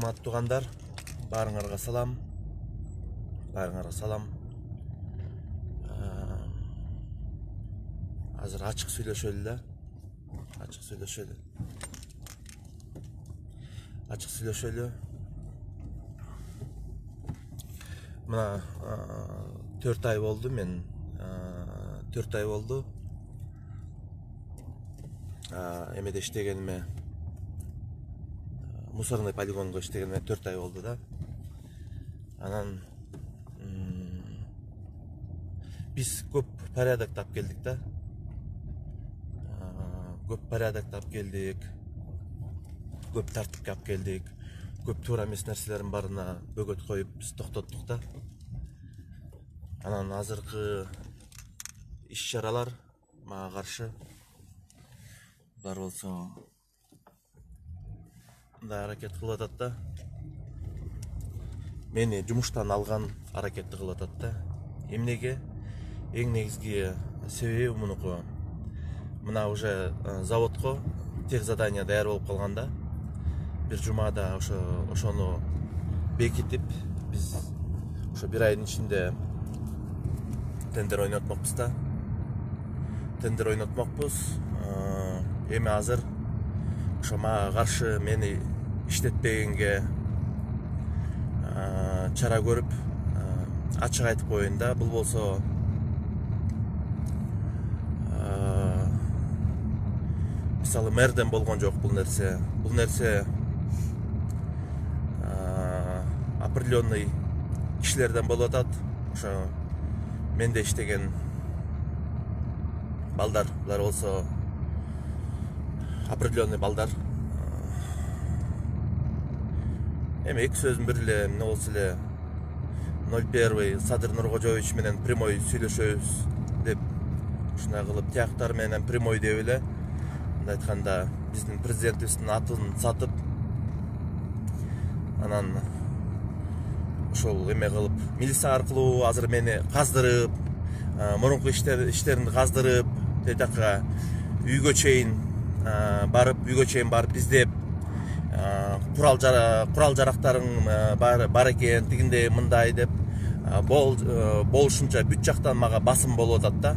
урматтуу туугандар, баарыңарга салам. Азыр ачык сүйлөшөлү да. Ачык сүйлөшөлү. Мына 4 ай болду, мен 4 ай болду. Эмеде иштегениме, мусорный полигонго иштегениме 4 ай болду да. Анан биз көп порядок тап келдик да. Көп порядок тап келдик. Көп тартипке алып келдик. Көп туура эмес нерселердин баарына бөгөт коюп биз токтоттук да. Анан азыркы иш-чаралар мага каршы бар болсо мындай аракет кылып атат да. Мени жумуштан алган аракетти кылып атат да. Эмнеге? Эң негизги себеби мунуку. Мына уже заводко тех задание даяр болуп калганда, бир жумада ошону бекитип, биз ошо бир айдын ичинде тендер ойнотмокпуз да. Эми азыр ошо мага каршы мени иштетпегенге чара көрүп, ачык айтып коеюн да. Бул болсо мисалы мэрден болгон жок бул нерсе. Бул нерсе определенный кишилерден болуп атат. Ошо менде иштеген балдар, булар болсо определенный балдар. Эми эки сөзүн бир эле эмне болсо эле 01 Садыр Нуркожоевич менен прямой сүйлөшөбүз деп ушундай кылып тияктар менен прямой деп эле, мындай айтканда биздин президентибиздин атын сатып, анан ошол эме кылып милиция аркылуу азыр мени каздырып, мурунку иштерин каздырып, тетакка үйгө чейин барып издеп, курал жарактарың бар экен, тигиндей мындай деп болушунча бүт жактан мага басым болуп атат да.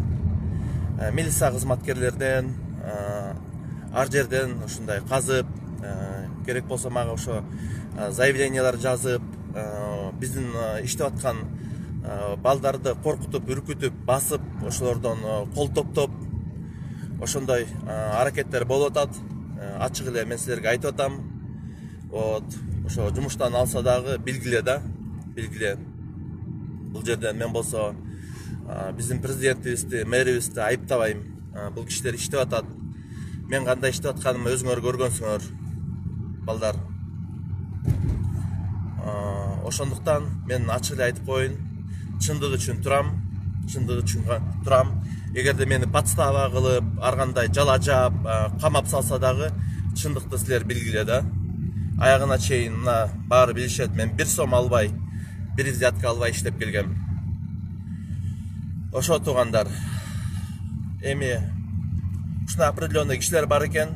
Милиция кызматкерлерден ар жерден ушундай казып, керек болсо мага ошо заявлениялар жазып, биздин иштеп аткан балдарды коркутуп, үркүтүп, басып, ошолордон кол топтоп, ошондой аракеттер болуп атат. Ачык эле мен силерге айтып атам. Ошо жумуштан алса дагы билгиле да, билгиле. Бул жерден мен болсо биздин президентибизди, мэрибизди айыптабайм. Бул кишилер иштеп атат. Мен кандай иштеп атканымды өзүңөр көргөнсүңөр, балдар. Ошондуктан мен ачык эле айтып коеюн, чындык үчүн турам. Эгерде мени подстава кылып, ар кандай жала жаап, камап салса дагы, чындыкты силер билгиле да. Аягына чейин мына баары билишет, мен 1 сом албай, 1 взятка албай иштеп келгем. Ошо туугандар, эми ушундай определенный кишилер бар экен.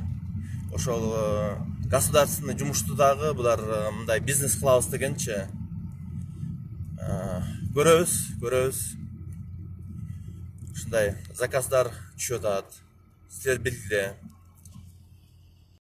Ошол государственный жумушту дагы булар мындай бизнес кылабыз дегенчи. Көрөбүз. Ушундай заказдар түшүп атат. Силер билгиле.